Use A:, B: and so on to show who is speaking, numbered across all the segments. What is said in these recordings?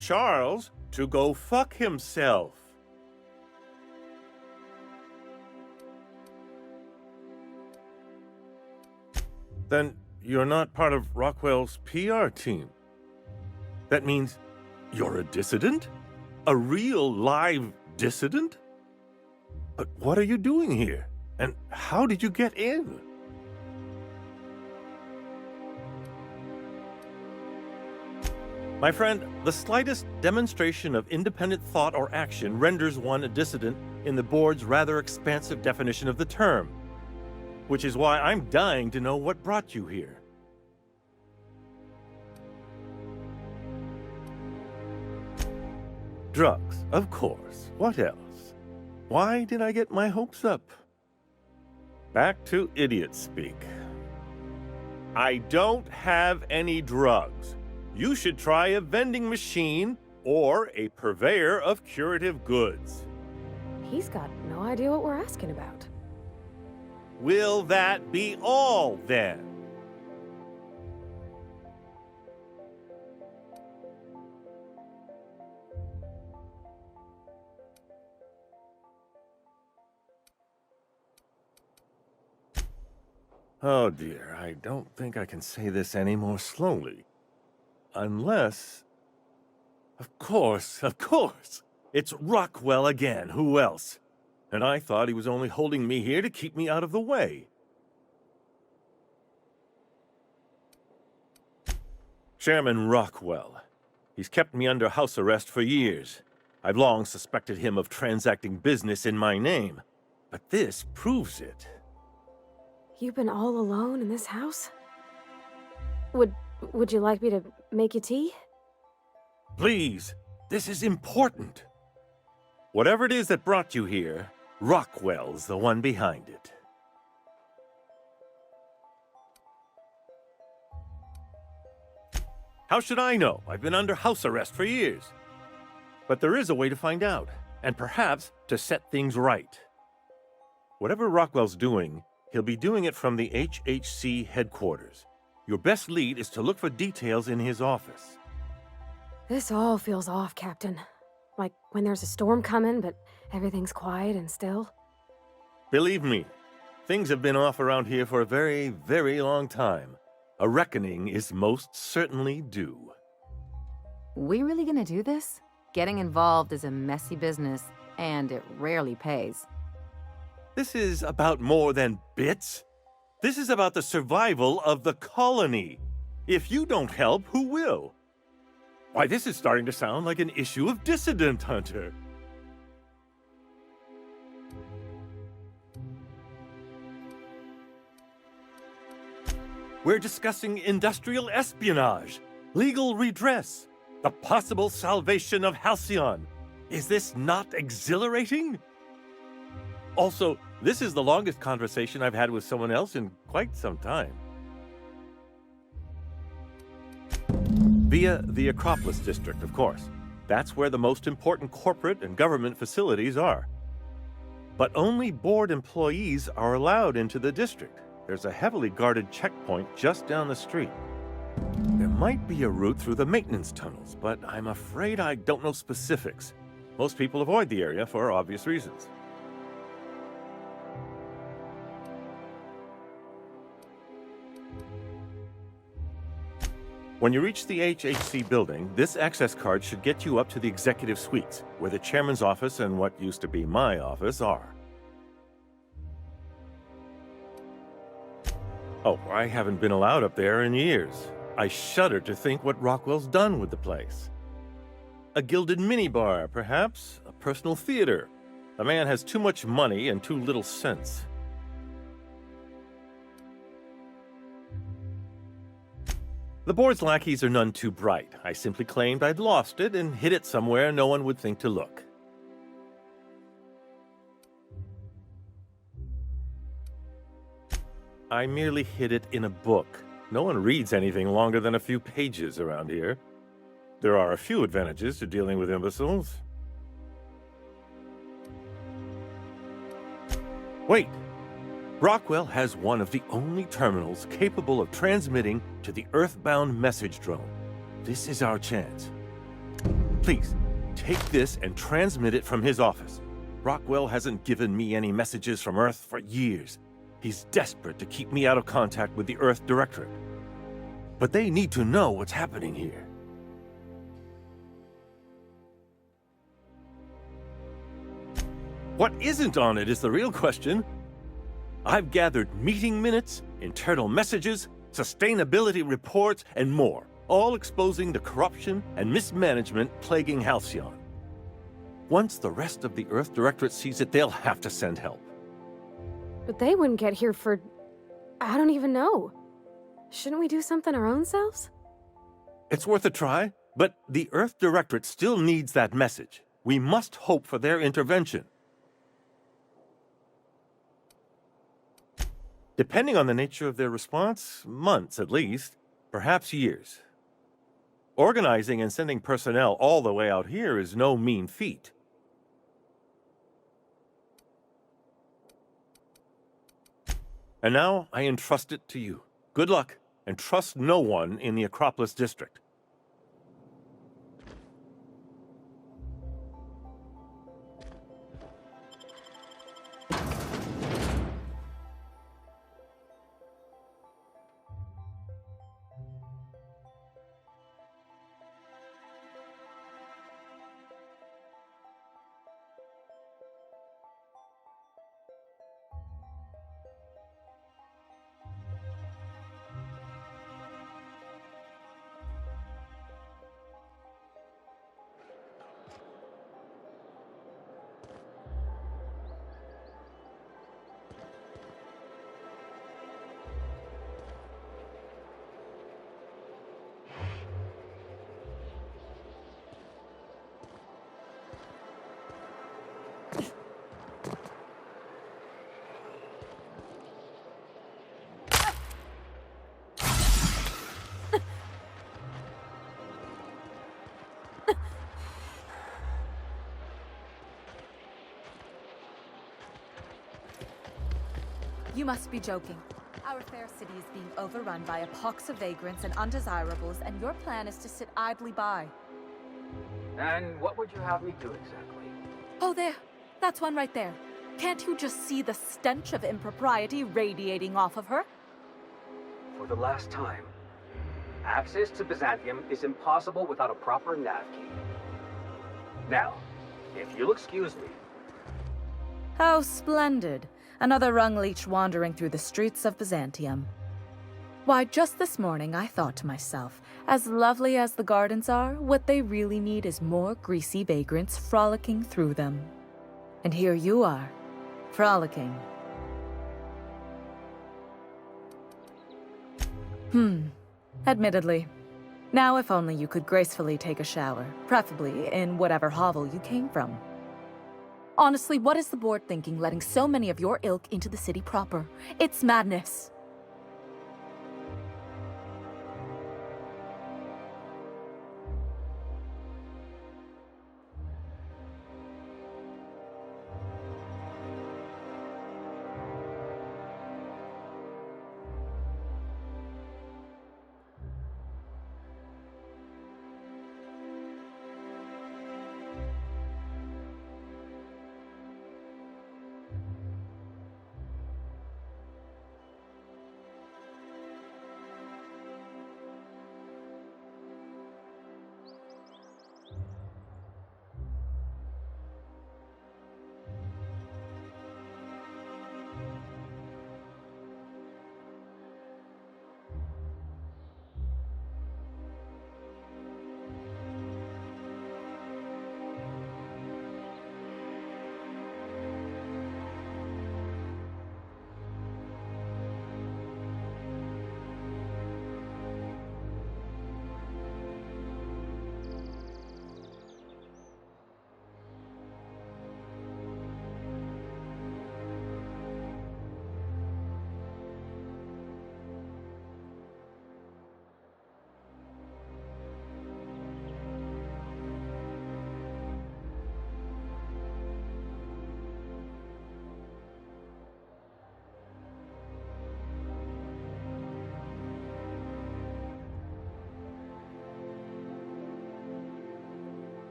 A: Charles to go fuck himself. Then you're not part of Rockwell's PR team. That means you're a dissident? A real live dissident? But what are you doing here? And how did you get in? My friend, the slightest demonstration of independent thought or action renders one a dissident in the board's rather expansive definition of the term. Which is why I'm dying to know what brought you here. Drugs, of course. What else? Why did I get my hopes up? Back to idiot speak. I don't have any drugs. You should try a vending machine or a purveyor of curative goods.
B: He's got no idea what we're asking about.
A: Will that be all, then? Oh dear, I don't think I can say this any more slowly. Unless... Of course! It's Rockwell again, who else? And I thought he was only holding me here to keep me out of the way. Chairman Rockwell. He's kept me under house arrest for years. I've long suspected him of transacting business in my name. But this proves it.
B: You've been all alone in this house? Would you like me to make you tea?
A: Please, this is important. Whatever it is that brought you here, Rockwell's the one behind it. How should I know? I've been under house arrest for years. But there is a way to find out, and perhaps to set things right. Whatever Rockwell's doing, he'll be doing it from the HHC headquarters. Your best lead is to look for details in his office.
B: This all feels off, Captain. Like when there's a storm coming, but everything's quiet and still.
A: Believe me, things have been off around here for a very, very long time. A reckoning is most certainly due.
C: We really gonna do this? Getting involved is a messy business, and it rarely pays.
A: This is about more than bits. This is about the survival of the colony. If you don't help, who will? Why, this is starting to sound like an issue of Dissident Hunter. We're discussing industrial espionage, legal redress, the possible salvation of Halcyon. Is this not exhilarating? Also, this is the longest conversation I've had with someone else in quite some time. Via the Acropolis District, of course. That's where the most important corporate and government facilities are. But only board employees are allowed into the district. There's a heavily guarded checkpoint just down the street. There might be a route through the maintenance tunnels, but I'm afraid I don't know specifics. Most people avoid the area for obvious reasons. When you reach the HHC building, this access card should get you up to the executive suites, where the chairman's office and what used to be my office are. Oh, I haven't been allowed up there in years. I shudder to think what Rockwell's done with the place. A gilded minibar, perhaps? A personal theater. The man has too much money and too little sense. The board's lackeys are none too bright. I simply claimed I'd lost it and hid it somewhere no one would think to look. I merely hid it in a book. No one reads anything longer than a few pages around here. There are a few advantages to dealing with imbeciles. Wait! Rockwell has one of the only terminals capable of transmitting to the Earthbound message drone. This is our chance. Please, take this and transmit it from his office. Rockwell hasn't given me any messages from Earth for years. He's desperate to keep me out of contact with the Earth Directorate. But they need to know what's happening here. What isn't on it is the real question. I've gathered meeting minutes, internal messages, sustainability reports, and more, all exposing the corruption and mismanagement plaguing Halcyon. Once the rest of the Earth Directorate sees it, they'll have to send help.
B: But they wouldn't get here for... I don't even know. Shouldn't we do something our own selves?
A: It's worth a try, but the Earth Directorate still needs that message. We must hope for their intervention. Depending on the nature of their response, months at least, perhaps years. Organizing and sending personnel all the way out here is no mean feat. And now I entrust it to you. Good luck, and trust no one in the Acropolis District.
D: You must be joking. Our fair city is being overrun by a pox of vagrants and undesirables, and your plan is to sit idly by.
E: And what would you have me do exactly?
D: Oh, there. That's one right there. Can't you just see the stench of impropriety radiating off of her?
E: For the last time, access to Byzantium is impossible without a proper nav key. Now, if you'll excuse me.
D: How splendid. Another rung leech wandering through the streets of Byzantium. Why, just this morning I thought to myself, as lovely as the gardens are, what they really need is more greasy vagrants frolicking through them. And here you are, frolicking. Admittedly. Now if only you could gracefully take a shower, preferably in whatever hovel you came from. Honestly, what is the board thinking letting so many of your ilk into the city proper? It's madness.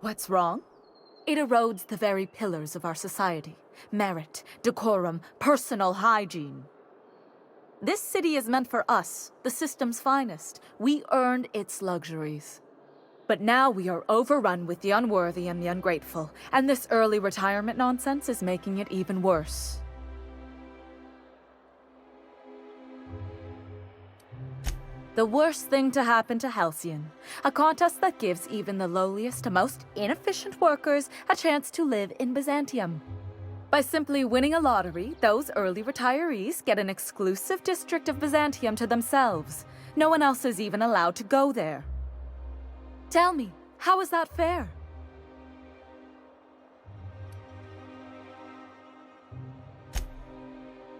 D: What's wrong? It erodes the very pillars of our society: merit, decorum, personal hygiene. This city is meant for us, the system's finest. We earned its luxuries. But now we are overrun with the unworthy and the ungrateful, and this early retirement nonsense is making it even worse. The worst thing to happen to Halcyon, a contest that gives even the lowliest and most inefficient workers a chance to live in Byzantium. By simply winning a lottery, those early retirees get an exclusive district of Byzantium to themselves. No one else is even allowed to go there. Tell me, how is that fair?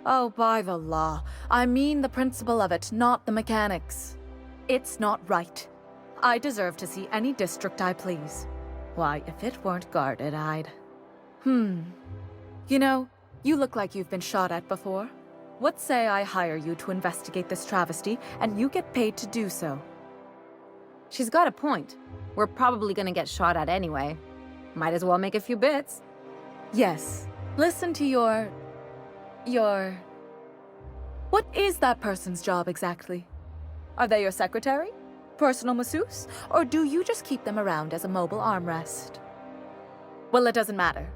D: Oh, by the law. I mean the principle of it, not the mechanics. It's not right. I deserve to see any district I please. Why, if it weren't guarded, I'd... You know, you look like you've been shot at before. What say I hire you to investigate this travesty, and you get paid to do so?
C: She's got a point. We're probably gonna get shot at anyway. Might as well make a few bits.
D: Yes. Listen to your... What is that person's job exactly? Are they your secretary? Personal masseuse? Or do you just keep them around as a mobile armrest? Well, it doesn't matter.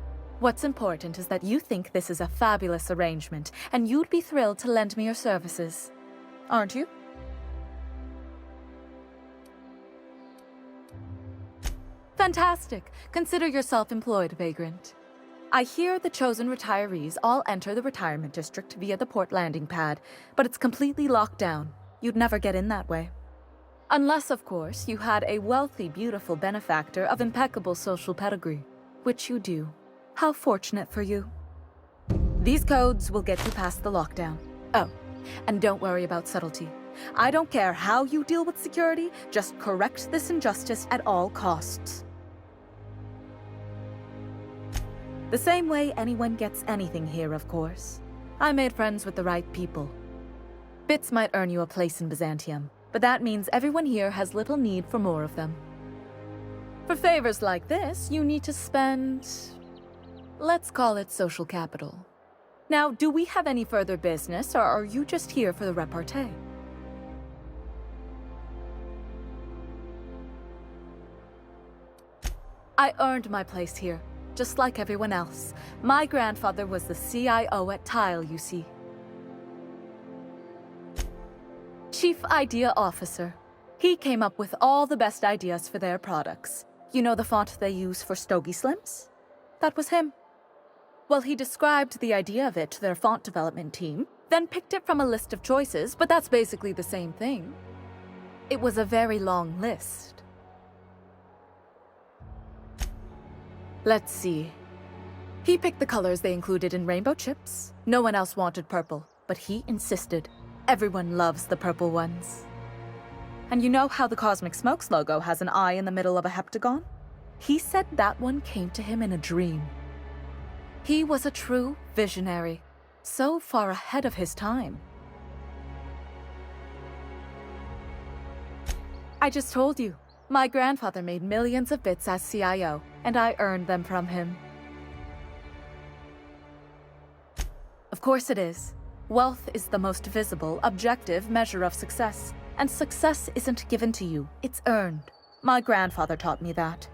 D: What's important is that you think this is a fabulous arrangement, and you'd be thrilled to lend me your services. Aren't you? Fantastic. Consider yourself employed, vagrant. I hear the chosen retirees all enter the retirement district via the port landing pad, but it's completely locked down. You'd never get in that way. Unless, of course, you had a wealthy, beautiful benefactor of impeccable social pedigree, which you do. How fortunate for you. These codes will get you past the lockdown. Oh, and don't worry about subtlety. I don't care how you deal with security, just correct this injustice at all costs. The same way anyone gets anything here, of course. I made friends with the right people. Bits might earn you a place in Byzantium, but that means everyone here has little need for more of them. For favors like this, you need to spend... let's call it social capital. Now, do we have any further business, or are you just here for the repartee? I earned my place here, just like everyone else. My grandfather was the CIO at Tile, you see. Chief Idea Officer. He came up with all the best ideas for their products. You know the font they use for Stogie Slims? That was him. Well, he described the idea of it to their font development team, then picked it from a list of choices, but that's basically the same thing. It was a very long list. Let's see. He picked the colors they included in rainbow chips. No one else wanted purple, but he insisted. Everyone loves the purple ones. And you know how the Cosmic Smokes logo has an eye in the middle of a heptagon? He said that one came to him in a dream. He was a true visionary, so far ahead of his time. I just told you, my grandfather made millions of bits as CIO, and I earned them from him. Of course it is. Wealth is the most visible, objective measure of success, and success isn't given to you, it's earned. My grandfather taught me that.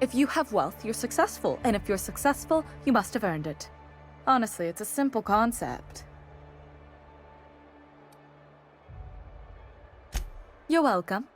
D: If you have wealth, you're successful, and if you're successful, you must have earned it. Honestly, it's a simple concept. You're welcome.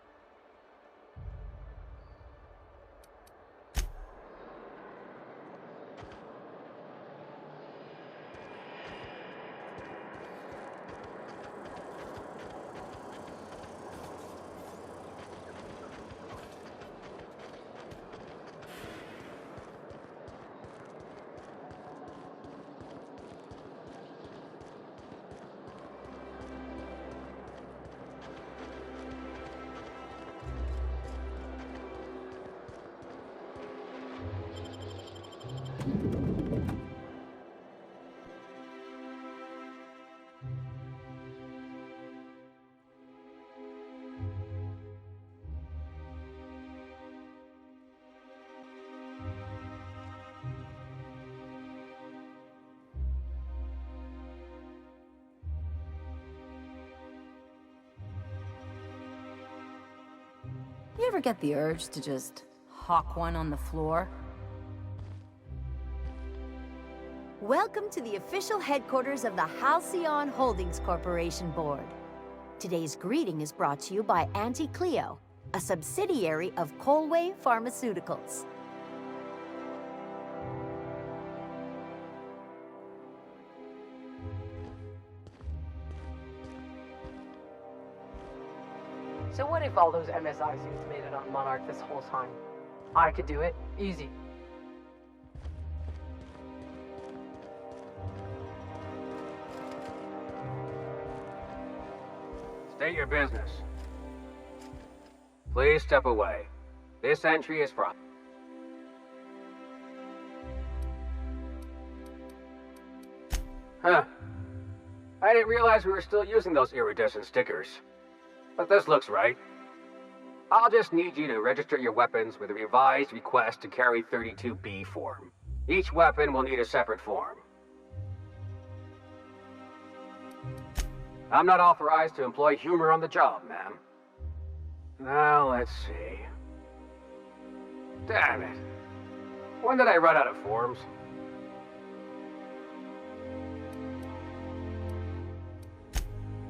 C: You ever get the urge to just hawk one on the floor?
F: Welcome to the official headquarters of the Halcyon Holdings Corporation Board. Today's greeting is brought to you by Auntie Cleo, a subsidiary of Colway Pharmaceuticals.
G: So what if all those MSI suits made it on Monarch this whole time? I could do it. Easy.
E: State your business. Please step away. This entry is for... Huh. I didn't realize we were still using those iridescent stickers. But this looks right. I'll just need you to register your weapons with a revised request to carry 32B form. Each weapon will need a separate form. I'm not authorized to employ humor on the job, ma'am. Now, let's see. Damn it. When did I run out of forms?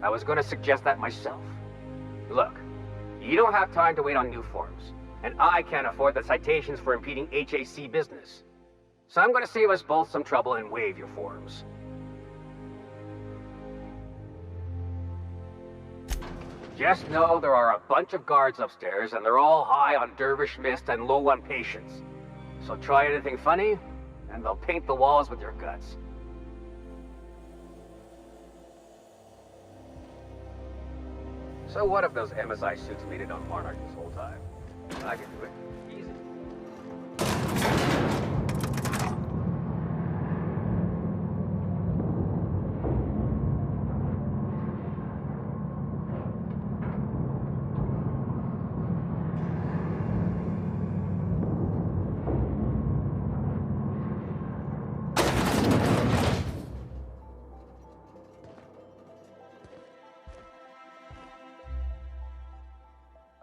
E: I was going to suggest that myself. Look, you don't have time to wait on new forms, and I can't afford the citations for impeding HAC business. So I'm going to save us both some trouble and waive your forms. Just know there are a bunch of guards upstairs, and they're all high on dervish mist and low on patience. So try anything funny, and they'll paint the walls with your guts. So what if those MSI suits made it on Monarch this whole time? I can do it. Easy.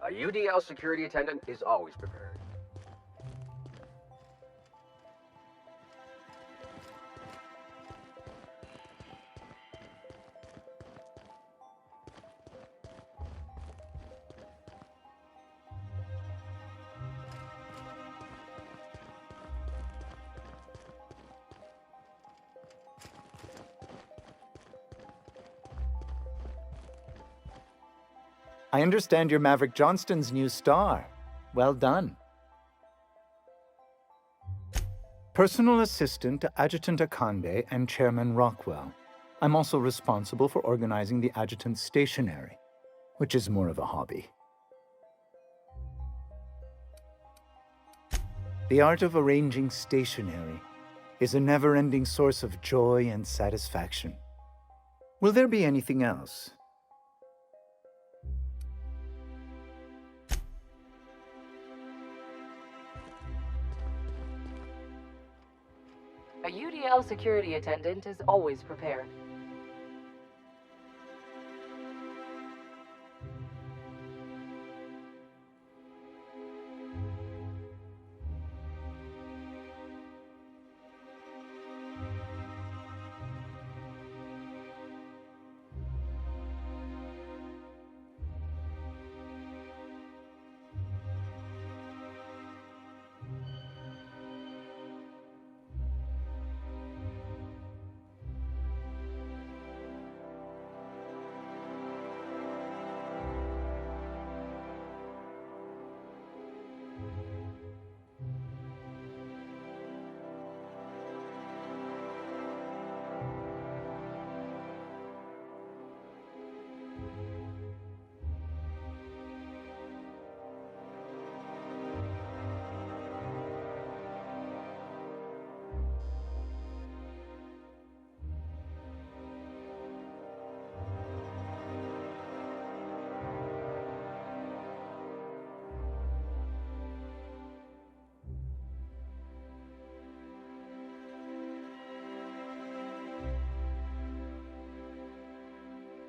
E: A UDL security attendant is always prepared.
H: I understand you're Maverick Johnston's new star. Well done. Personal assistant to Adjutant Akande and Chairman Rockwell. I'm also responsible for organizing the adjutant's stationery, which is more of a hobby. The art of arranging stationery is a never-ending source of joy and satisfaction. Will there be anything else?
G: A UDL security attendant is always prepared.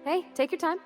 B: Hey, take your time.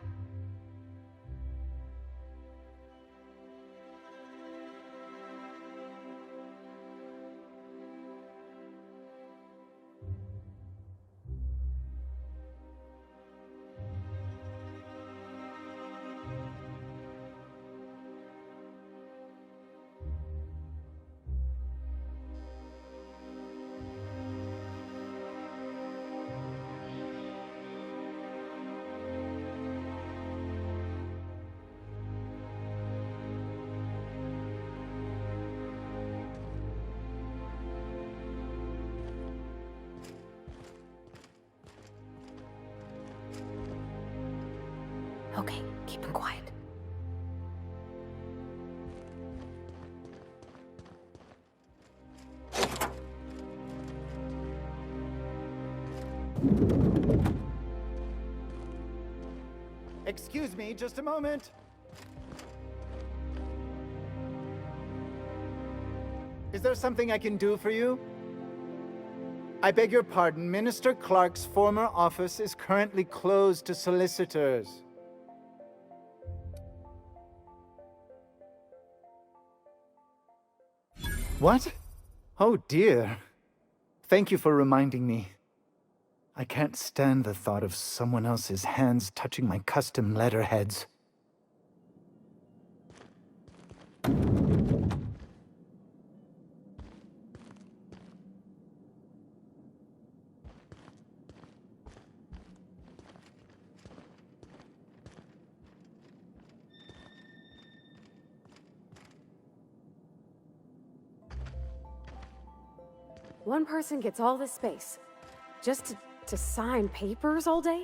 B: Okay, keep him quiet.
H: Excuse me, just a moment. Is there something I can do for you? I beg your pardon, Minister Clark's former office is currently closed to solicitors. What? Oh dear. Thank you for reminding me. I can't stand the thought of someone else's hands touching my custom letterheads.
B: One person gets all this space. Just to sign papers all day?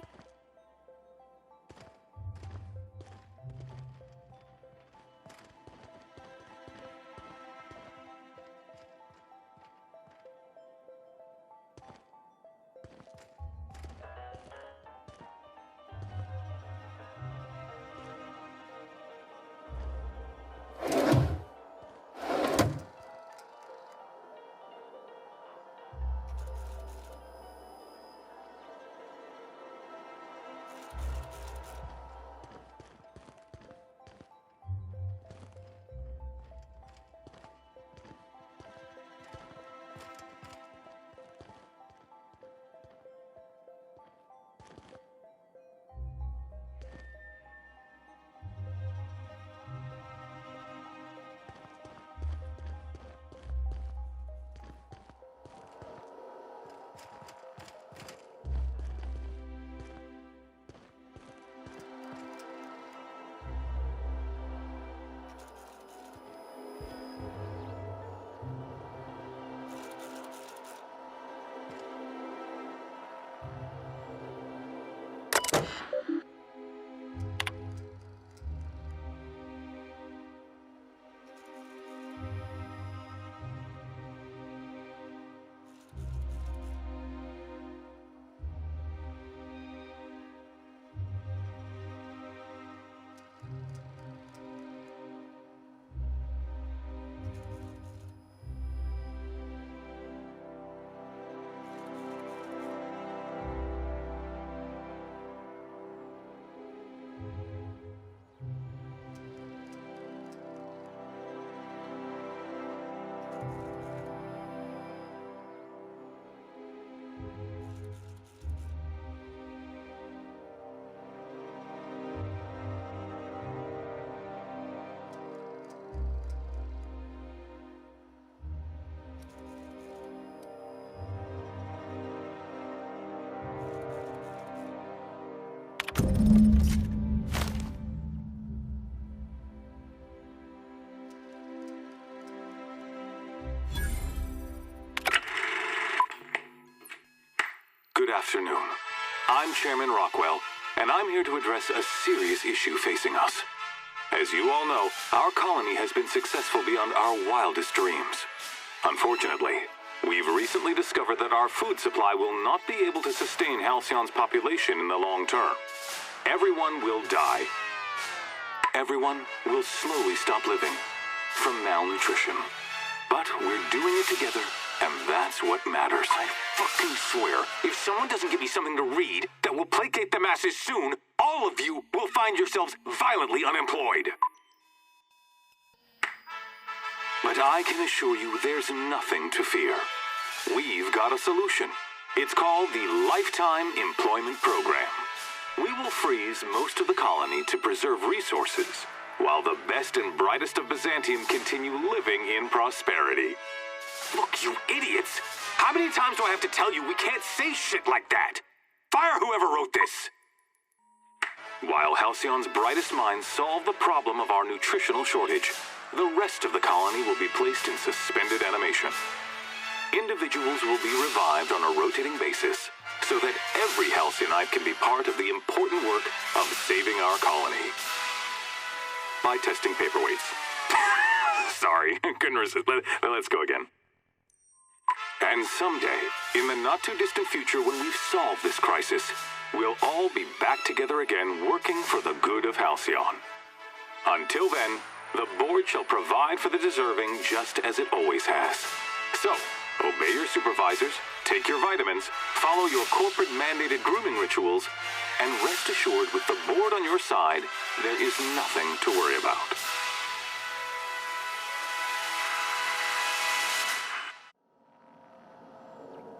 I: Good afternoon. I'm Chairman Rockwell, and I'm here to address a serious issue facing us. As you all know, our colony has been successful beyond our wildest dreams. Unfortunately, we've recently discovered that our food supply will not be able to sustain Halcyon's population in the long term. Everyone will die. Everyone will slowly stop living from malnutrition. But we're doing it together, and that's what matters. I fucking swear, if someone doesn't give me something to read that will placate the masses soon, all of you will find yourselves violently unemployed. But I can assure you there's nothing to fear. We've got a solution. It's called the Lifetime Employment Program. We will freeze most of the colony to preserve resources, while the best and brightest of Byzantium continue living in prosperity. Look, you idiots! How many times do I have to tell you we can't say shit like that? Fire whoever wrote this! While Halcyon's brightest minds solve the problem of our nutritional shortage, the rest of the colony will be placed in suspended animation. Individuals will be revived on a rotating basis, so that every Halcyon can be part of the important work of saving our colony. by testing paperweights. Sorry, couldn't resist. Let's go again. And someday, in the not-too-distant future when we've solved this crisis, we'll all be back together again working for the good of Halcyon. Until then, the board shall provide for the deserving just as it always has. So, obey your supervisors, take your vitamins, follow your corporate-mandated grooming rituals, and rest assured with the board on your side, there is nothing to worry about.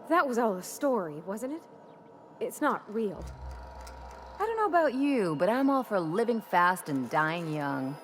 B: That was all a story, wasn't it? It's not real.
C: I don't know about you, but I'm all for living fast and dying young.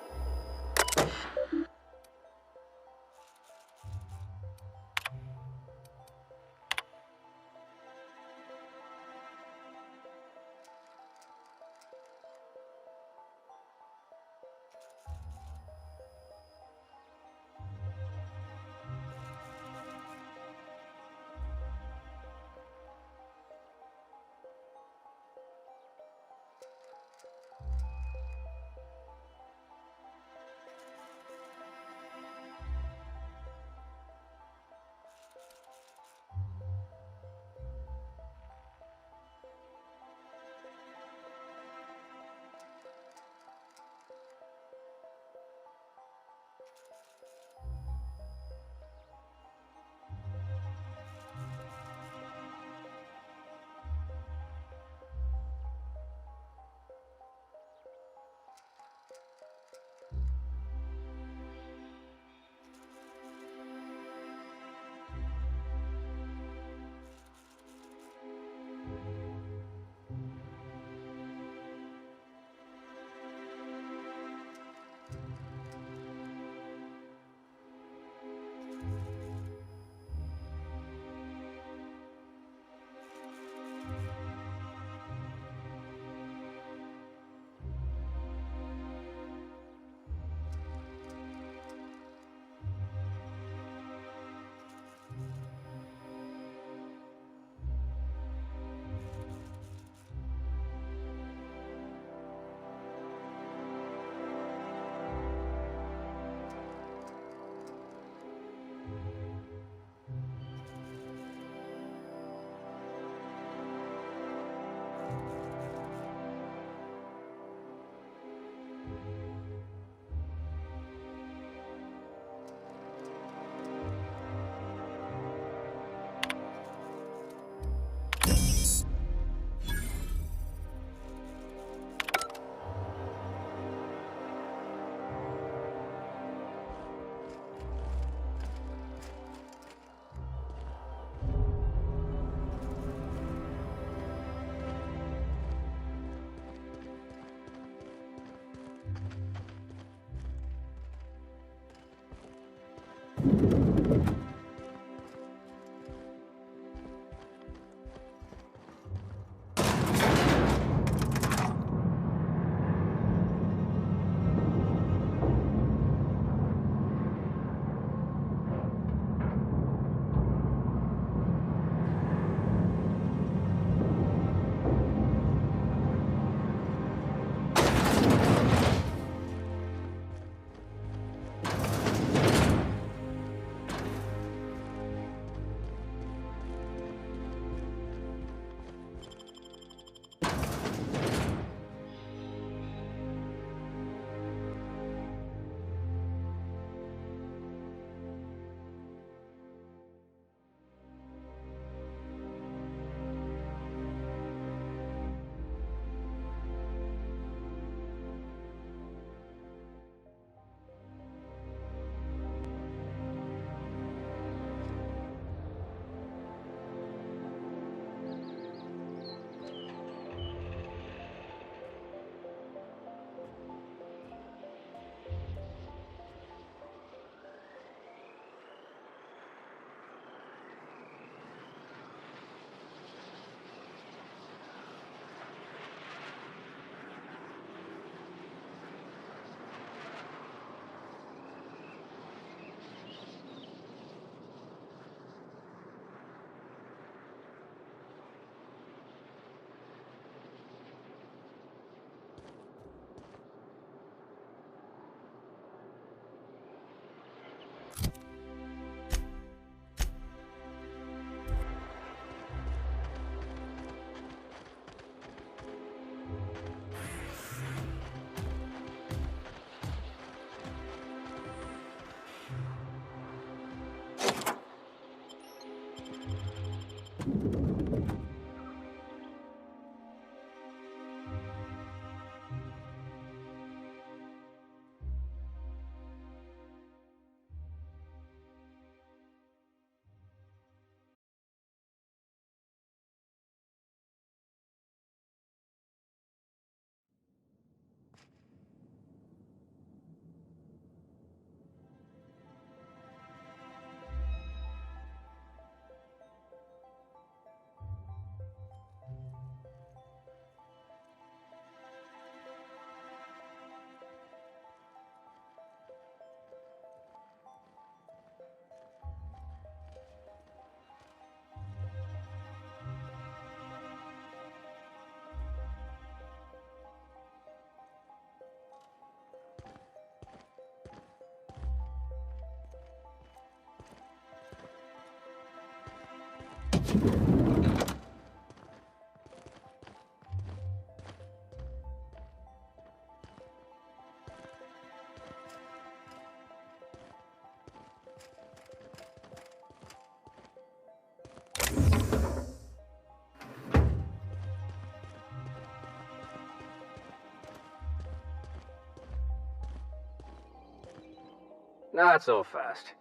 E: Not so fast.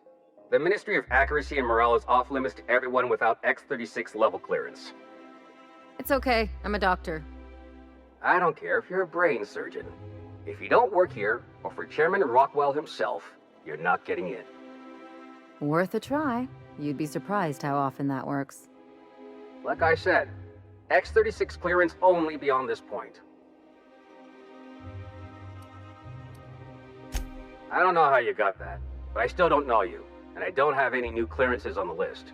E: The Ministry of Accuracy and Morale is off limits to everyone without X-36 level clearance.
C: It's okay. I'm a doctor.
E: I don't care if you're a brain surgeon. If you don't work here, or for Chairman Rockwell himself, you're not getting in.
C: Worth a try. You'd be surprised how often that works.
E: Like I said, X-36 clearance only beyond this point. I don't know how you got that, but I still don't know you, and I don't have any new clearances on the list.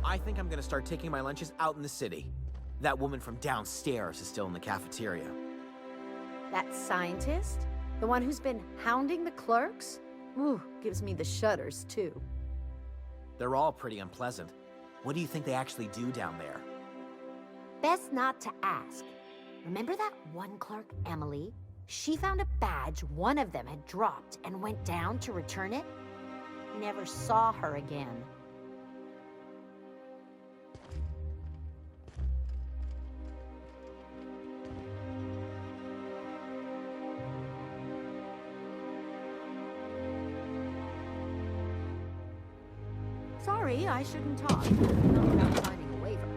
J: I think I'm gonna start taking my lunches out in the city. That woman from downstairs is still in the cafeteria.
F: That scientist? The one who's been hounding the clerks? Ooh, gives me the shudders, too.
J: They're all pretty unpleasant. What do you think they actually do down there?
F: Best not to ask. Remember that one clerk, Emily? She found a badge one of them had dropped and went down to return it. Never saw her again. Sorry, I shouldn't talk. Not without signing a waiver.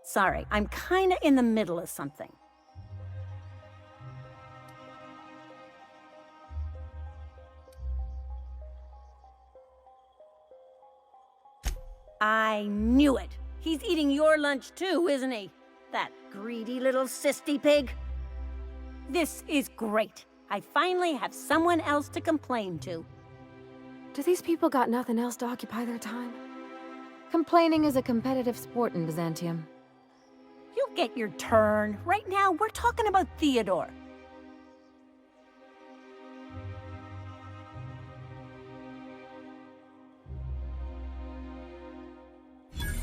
K: Sorry, I'm kinda in the middle of something. I knew it! He's eating your lunch too, isn't he? That greedy little cysty pig. This is great. I finally have someone else to complain to.
B: Do these people got nothing else to occupy their time?
C: Complaining is a competitive sport in Byzantium.
K: You'll get your turn. Right now, we're talking about Theodore.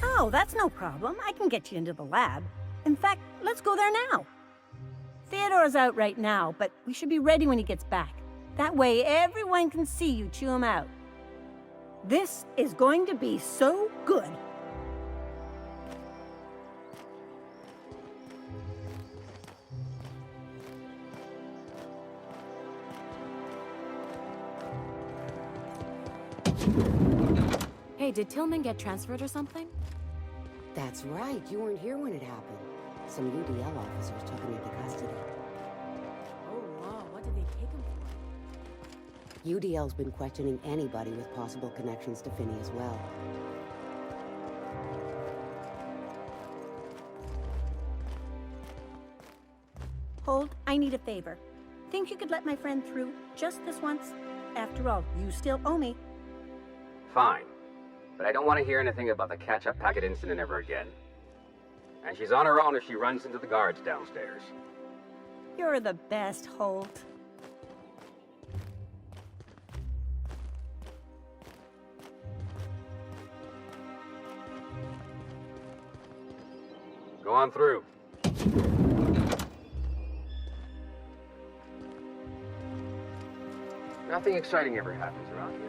K: Oh, that's no problem. I can get you into the lab. In fact, let's go there now. Theodore's out right now, but we should be ready when he gets back. That way, everyone can see you chew him out. This is going to be so good.
B: Hey, did Tillman get transferred or something?
L: That's right. You weren't here when it happened. Some UDL officers took him into custody.
B: Oh, wow. What did they take him for?
L: UDL's been questioning anybody with possible connections to Finney as well.
K: Hold, I need a favor. Think you could let my friend through just this once? After all, you still owe me.
E: Fine. But I don't want to hear anything about the catch-up packet incident ever again. And she's on her own if she runs into the guards downstairs.
K: You're the best, Holt.
E: Go on through. Nothing exciting ever happens around here.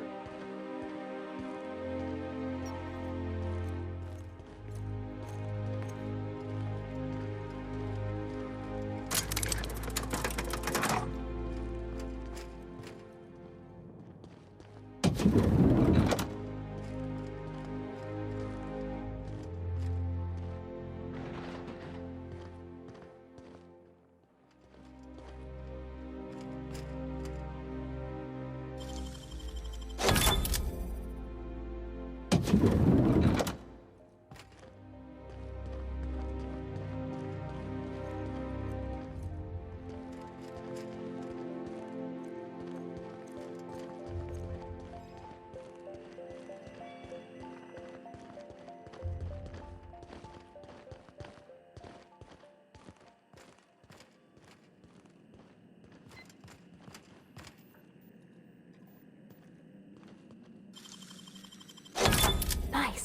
B: Nice.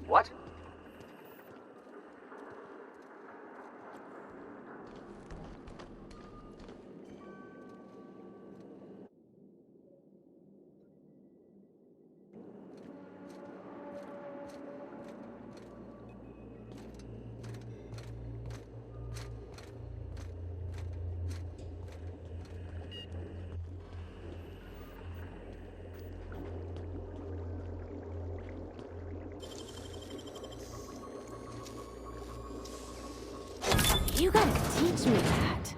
E: What?
B: You gotta teach me that.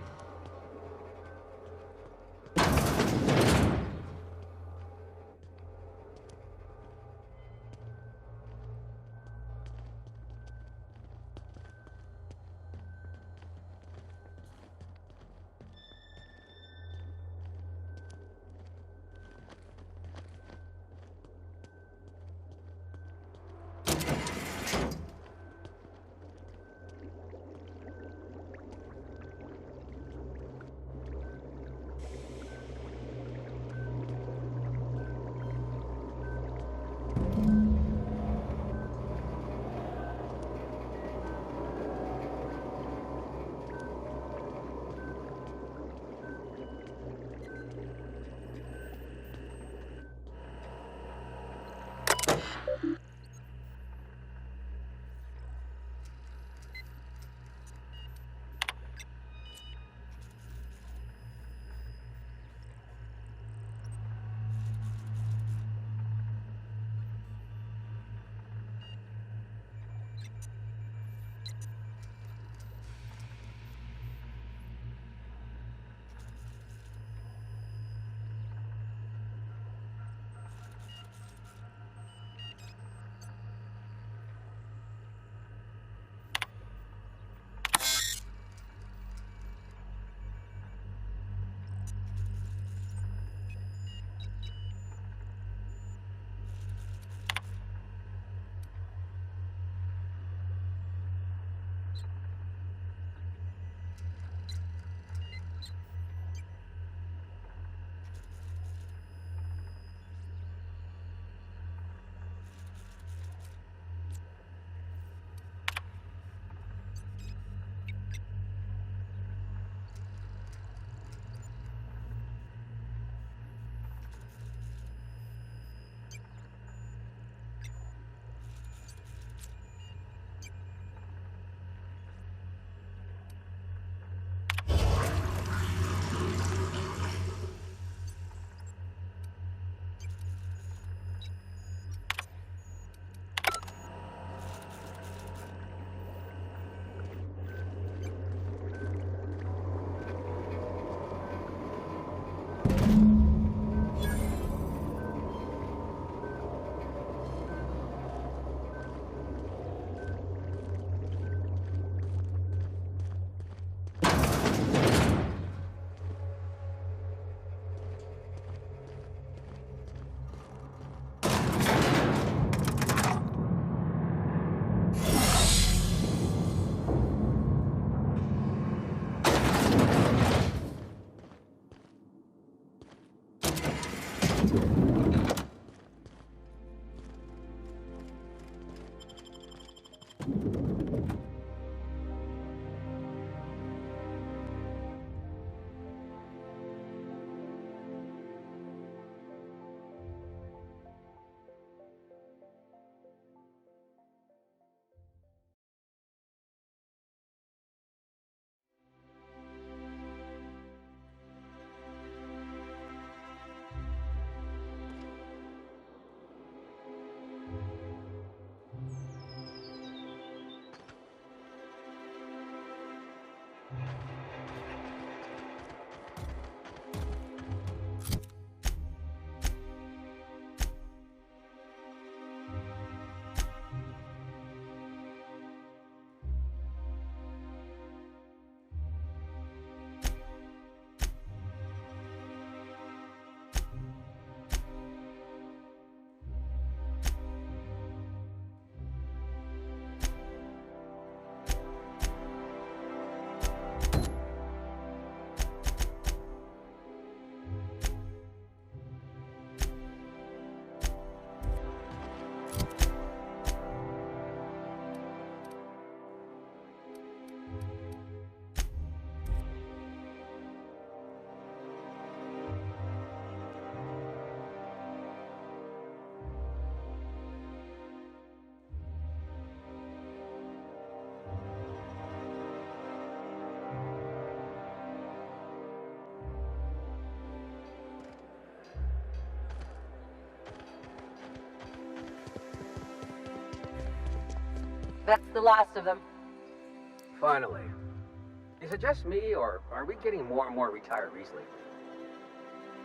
G: That's the last of them.
E: Finally. Is it just me, or are we getting more and more retirees lately?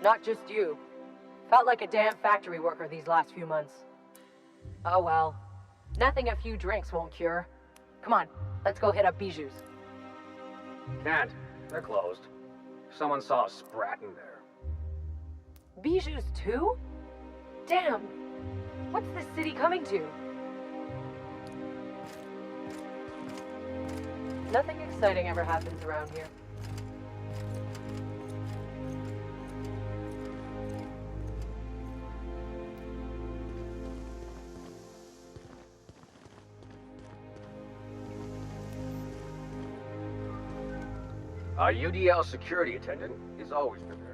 G: Not just you. Felt like a damn factory worker these last few months. Oh well. Nothing a few drinks won't cure. Come on, let's go hit up Bijou's.
E: Can't. They're closed. Someone saw a sprat in there.
G: Bijou's too? Damn. What's this city coming to? Nothing exciting ever happens around here.
E: A UDL security attendant is always prepared.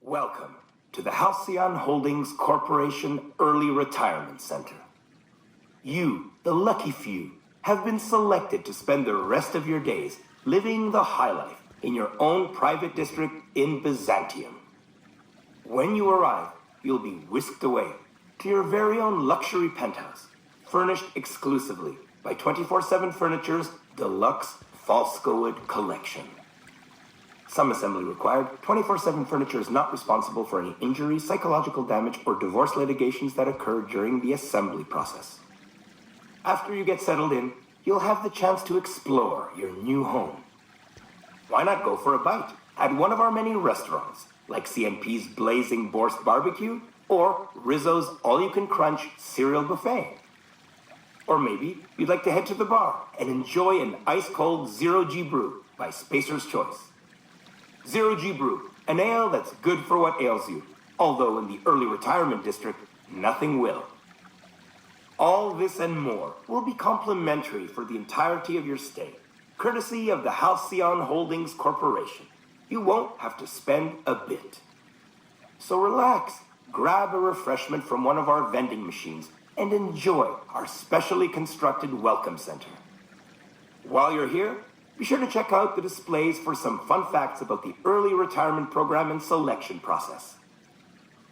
M: Welcome to the Halcyon Holdings Corporation Early Retirement Center. You, the lucky few, have been selected to spend the rest of your days living the high life in your own private district in Byzantium. When you arrive, you'll be whisked away to your very own luxury penthouse, furnished exclusively by 24/7 Furniture's deluxe Falscowood collection. Some assembly required. 24/7 Furniture is not responsible for any injury, psychological damage, or divorce litigations that occur during the assembly process. After you get settled in, you'll have the chance to explore your new home. Why not go for a bite at one of our many restaurants, like CNP's Blazing Borscht Barbecue or Rizzo's All-You-Can-Crunch Cereal Buffet? Or maybe you'd like to head to the bar and enjoy an ice-cold Zero G Brew by Spacer's Choice. Zero G Brew, an ale that's good for what ails you, although in the early retirement district, nothing will. All this and more will be complimentary for the entirety of your stay, courtesy of the Halcyon Holdings Corporation. You won't have to spend a bit. So relax, grab a refreshment from one of our vending machines, and enjoy our specially constructed welcome center. While you're here, be sure to check out the displays for some fun facts about the early retirement program and selection process.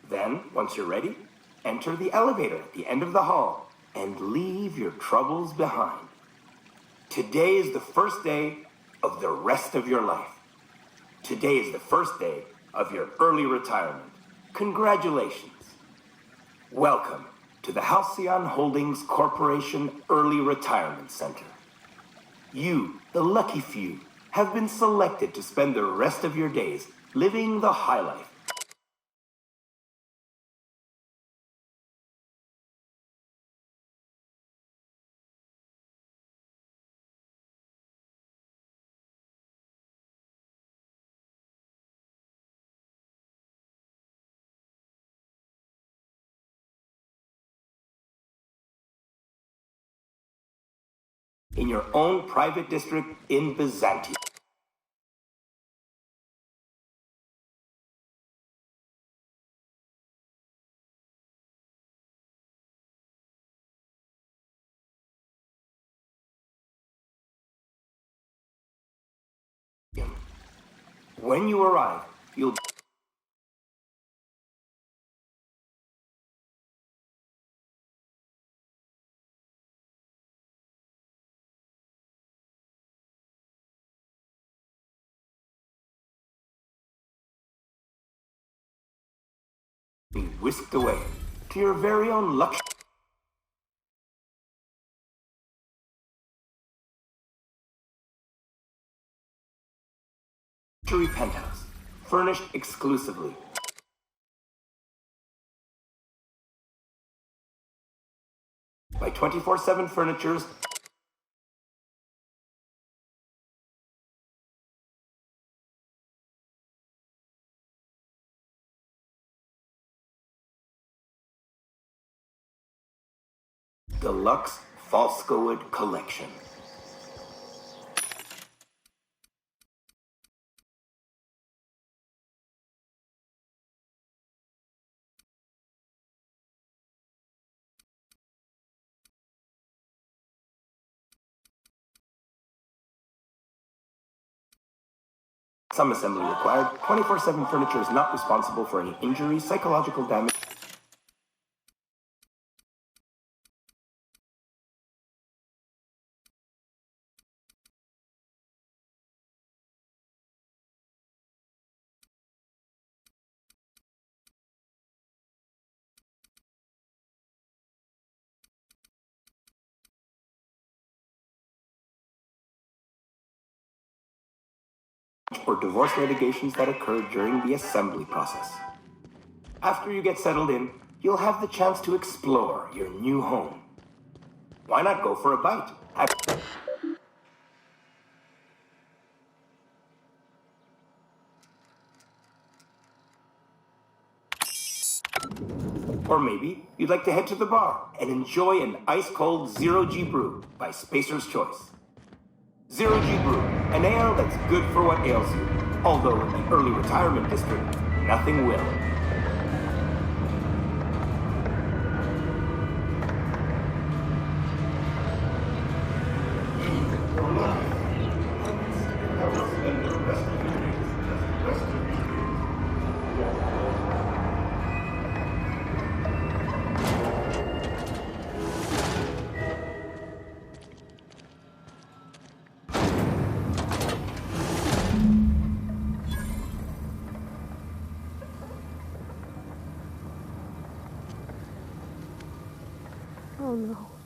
M: Then, once you're ready, enter the elevator at the end of the hall and leave your troubles behind. Today is the first day of the rest of your life. Today is the first day of your early retirement. Congratulations. Welcome to the Halcyon Holdings Corporation Early Retirement Center. You, the lucky few, have been selected to spend the rest of your days living the high life. In your own private district in Byzantium. When you arrive, you'll be whisked away to your very own luxury penthouse, furnished exclusively by 24/7 Furniture's Deluxe Falskowood Collection. Some assembly required. 24/7 furniture is not responsible for any injury, psychological damage. Or divorce litigations that occur during the assembly process. After you get settled in, you'll have the chance to explore your new home. Why not go for a bite? Or maybe you'd like to head to the bar and enjoy an ice-cold Zero-G Brew by Spacer's Choice. Zero-G Brew, an ale that's good for what ails you. Although in the early retirement district, nothing will.
B: Oh no.